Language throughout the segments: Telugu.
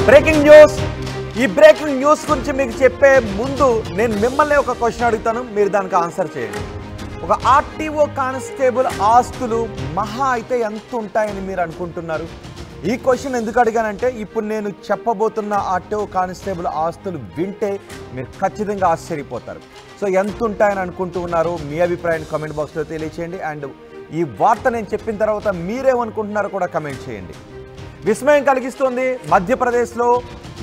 Breaking news. ఈ బ్రేకింగ్ న్యూస్ గురించి మీకు చెప్పే ముందు నేను మిమ్మల్ని ఒక క్వశ్చన్ అడుగుతాను, మీరు దానికి ఆన్సర్ చేయండి. ఒక ఆర్టీఓ కానిస్టేబుల్ ఆస్తులు మహా అయితే ఎంత ఉంటాయని మీరు అనుకుంటున్నారు? ఈ క్వశ్చన్ ఎందుకు అడిగానంటే ఇప్పుడు నేను చెప్పబోతున్న ఆర్టీఓ కానిస్టేబుల్ ఆస్తులు వింటే మీరు ఖచ్చితంగా ఆశ్చర్యపోతారు. సో ఎంత ఉంటాయని అనుకుంటూ ఉన్నారు? మీ అభిప్రాయాన్ని కామెంట్ బాక్స్లో తెలియచేయండి. అండ్ ఈ వార్త నేను చెప్పిన తర్వాత మీరేమనుకుంటున్నారో కూడా కమెంట్ చేయండి. విస్మయం కలిగిస్తుంది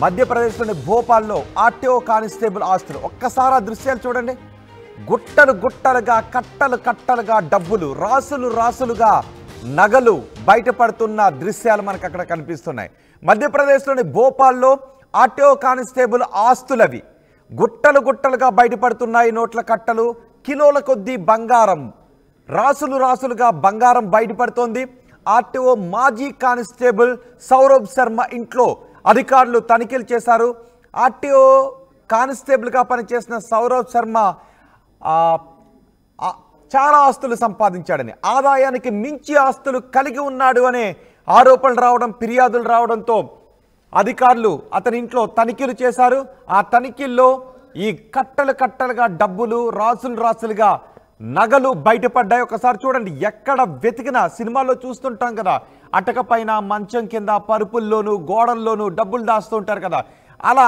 మధ్యప్రదేశ్లోని భోపాల్లో ఆర్టీఓ కానిస్టేబుల్ ఆస్తులు. ఒక్కసారి ఆ దృశ్యాలు చూడండి. గుట్టలు గుట్టలుగా, కట్టలు కట్టలుగా డబ్బులు, రాసులు రాసులుగా నగలు బయటపడుతున్న దృశ్యాలు మనకు అక్కడ కనిపిస్తున్నాయి. మధ్యప్రదేశ్లోని భోపాల్లో ఆర్టీఓ కానిస్టేబుల్ ఆస్తులవి గుట్టలు గుట్టలుగా బయటపడుతున్నాయి. నోట్ల కట్టలు, కిలోల కొద్దీ బంగారం, రాసులు రాసులుగా బంగారం బయటపడుతోంది. ఆర్టీఓ మాజీ కానిస్టేబుల్ సౌరభ్ శర్మ ఇంట్లో అధికారులు తనిఖీలు చేశారు. ఆర్టీఓ కానిస్టేబుల్గా పనిచేసిన సౌరభ్ శర్మ చాలా ఆస్తులు సంపాదించాడని, ఆదాయానికి మించి ఆస్తులు కలిగి ఉన్నాడు అనే ఆరోపణలు రావడం, ఫిర్యాదులు రావడంతో అధికారులు అతని ఇంట్లో తనిఖీలు చేశారు. ఆ తనిఖీల్లో ఈ కట్టలు కట్టలుగా డబ్బులు, రాసులు రాసులుగా నగలు బయటపడ్డాయి. ఒకసారి చూడండి, ఎక్కడ వెతికినా సినిమాల్లో చూస్తుంటాం కదా, అటక పైన, మంచం కింద, పరుపుల్లోనూ, గోడల్లోనూ డబ్బులు దాస్తూ ఉంటారు కదా. అలా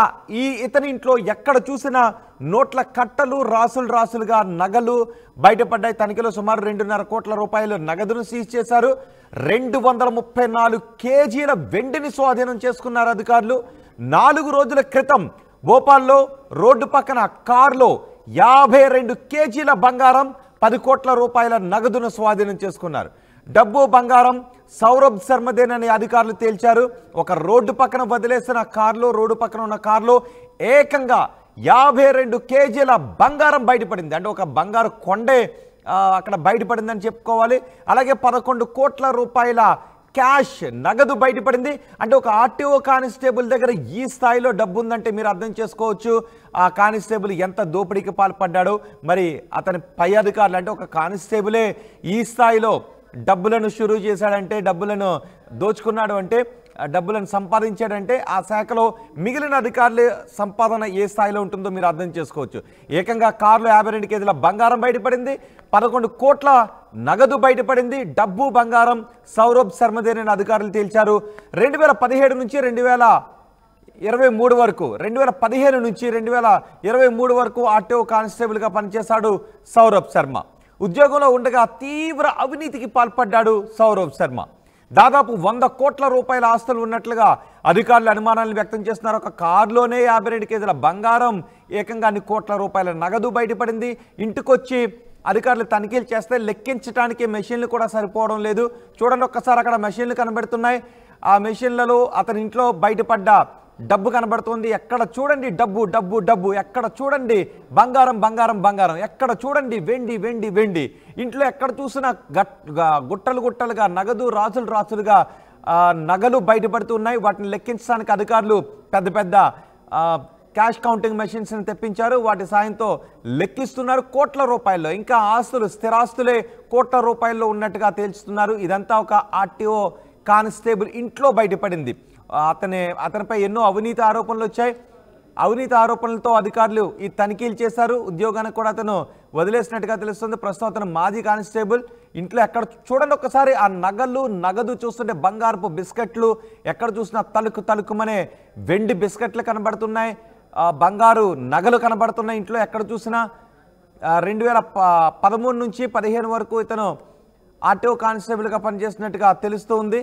ఇతని ఇంట్లో ఎక్కడ చూసినా నోట్ల కట్టలు, రాసులు రాసులుగా నగలు బయటపడ్డాయి. తనిఖీలో సుమారు 2.5 కోట్ల రూపాయలు నగదును సీజ్ చేశారు. 234 కేజీల వెండిని స్వాధీనం చేసుకున్నారు అధికారులు. 4 రోజుల క్రితం భోపాల్లో రోడ్డు పక్కన కారులో 52 కేజీల బంగారం, 10 కోట్ల రూపాయల నగదును స్వాధీనం చేసుకున్నారు. డబ్బు, బంగారం సౌరభ్ శర్మదేనని అధికారులు తేల్చారు. ఒక రోడ్డు పక్కన వదిలేసిన కారులో, రోడ్డు పక్కన ఉన్న కారులో ఏకంగా 52 కేజీల బంగారం బయటపడింది. అంటే ఒక బంగారు కొండే అక్కడ బయటపడిందని చెప్పుకోవాలి. అలాగే 11 కోట్ల రూపాయల క్యాష్, నగదు బయటపడింది. అంటే ఒక ఆర్టీఓ కానిస్టేబుల్ దగ్గర ఈ స్థాయిలో డబ్బు ఉందంటే మీరు అర్థం చేసుకోవచ్చు ఆ కానిస్టేబుల్ ఎంత దోపిడీకి పాల్పడ్డాడో. మరి అతని పై అధికారులు, అంటే ఒక కానిస్టేబులే ఈ స్థాయిలో డబ్బులను షురూ చేశాడంటే, డబ్బులను దోచుకున్నాడు అంటే, డబ్బులను సంపాదించాడంటే ఆ శాఖలో మిగిలిన అధికారుల సంపాదన ఏ స్థాయిలో ఉంటుందో మీరు అర్థం చేసుకోవచ్చు. ఏకంగా కారులో 52 కేజీల బంగారం బయటపడింది, 11 కోట్ల నగదు బయటపడింది. డబ్బు, బంగారం సౌరభ్ శర్మదేనని అధికారులు తేల్చారు. 2017 నుంచి 2023 వరకు, 2015 నుంచి 2023 వరకు ఆర్టీఓ కానిస్టేబుల్గా పనిచేశాడు సౌరభ్ శర్మ. ఉద్యోగంలో ఉండగా తీవ్ర అవినీతికి పాల్పడ్డాడు సౌరభ్ శర్మ. దాదాపు 100 కోట్ల రూపాయల ఆస్తులు ఉన్నట్లుగా అధికారులు అనుమానాలను వ్యక్తం చేస్తున్నారు. ఒక కారులోనే 52 కేజీల బంగారం, ఏకంగా అన్ని కోట్ల రూపాయల నగదు బయటపడింది. ఇంటికొచ్చి అధికారులు తనిఖీలు చేస్తే లెక్కించడానికి మెషిన్లు కూడా సరిపోవడం లేదు. చూడండి ఒక్కసారి, అక్కడ మెషిన్లు కనబడుతున్నాయి. ఆ మెషిన్లలో అతని ఇంట్లో బయటపడ్డ డబ్బు కనబడుతుంది. ఎక్కడ చూడండి డబ్బు డబ్బు డబ్బు, ఎక్కడ చూడండి బంగారం బంగారం బంగారం, ఎక్కడ చూడండి వెండి వెండి వెండి. ఇంట్లో ఎక్కడ చూసినా గుట్టలు గుట్టలుగా నగదు, రాసులు రాసులుగా నగలు బయటపడుతున్నాయి. వాటిని లెక్కించడానికి అధికారులు పెద్ద పెద్ద క్యాష్ కౌంటింగ్ మెషిన్స్ని తెప్పించారు. వాటి సాయంతో లెక్కిస్తున్నారు. కోట్ల రూపాయల్లో, ఇంకా ఆస్తులు, స్థిరాస్తులే కోట్ల రూపాయల్లో ఉన్నట్టుగా తేల్చుతున్నారు. ఇదంతా ఒక ఆర్టీఓ కానిస్టేబుల్ ఇంట్లో బయటపడింది. అతనిపై ఎన్నో అవినీతి ఆరోపణలు వచ్చాయి. అవినీతి ఆరోపణలతో అధికారులు ఈ తనిఖీలు చేశారు. ఉద్యోగానికి కూడా అతను వదిలేసినట్టుగా తెలుస్తుంది. ప్రస్తుతం అతను మాజీ కానిస్టేబుల్. ఇంట్లో ఎక్కడ చూడండి ఒక్కసారి ఆ నగదు చూస్తుంటే బంగారపు బిస్కెట్లు, ఎక్కడ చూసినా తలుకు తలుకుమనే వెండి బిస్కెట్లు కనబడుతున్నాయి, బంగారు నగలు కనబడుతున్నాయి. ఇంట్లో ఎక్కడ చూసినా 2013 నుంచి 2015 వరకు ఇతను ఆర్టీఓ కానిస్టేబుల్గా పనిచేస్తున్నట్టుగా తెలుస్తూ ఉంది.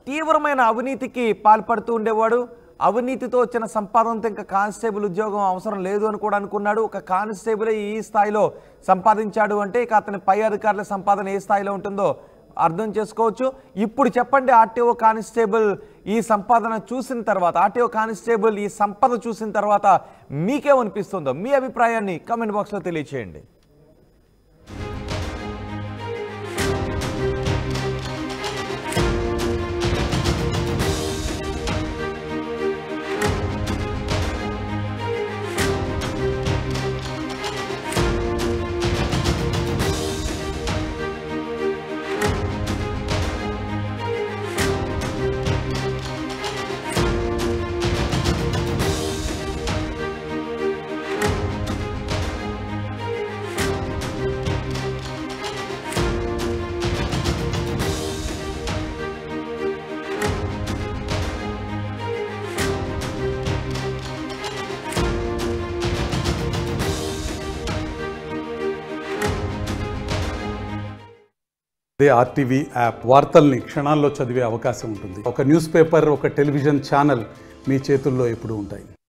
తీవ్రమైన అవినీతికి పాల్పడుతూ ఉండేవాడు. అవినీతితో వచ్చిన సంపాదనతో ఇంకా కానిస్టేబుల్ ఉద్యోగం అవసరం లేదు అని కూడా అనుకున్నాడు. ఒక కానిస్టేబుల్ ఈ స్థాయిలో సంపాదించాడు అంటే ఇక అతని పై అధికారుల సంపాదన ఏ స్థాయిలో ఉంటుందో అర్థం చేసుకోవచ్చు. ఇప్పుడు చెప్పండి, ఆర్టీఓ కానిస్టేబుల్ ఈ సంపాదన చూసిన తర్వాత, ఆర్టీఓ కానిస్టేబుల్ ఈ సంపద చూసిన తర్వాత మీకేమనిపిస్తుందో మీ అభిప్రాయాన్ని కామెంట్ బాక్స్లో తెలియచేయండి. అదే ఆర్టీవీ యాప్ వార్తల్ని క్షణాల్లో చదివే అవకాశం ఉంటుంది. ఒక న్యూస్ పేపర్, ఒక టెలివిజన్ ఛానల్ మీ చేతుల్లో ఎప్పుడూ ఉంటాయి.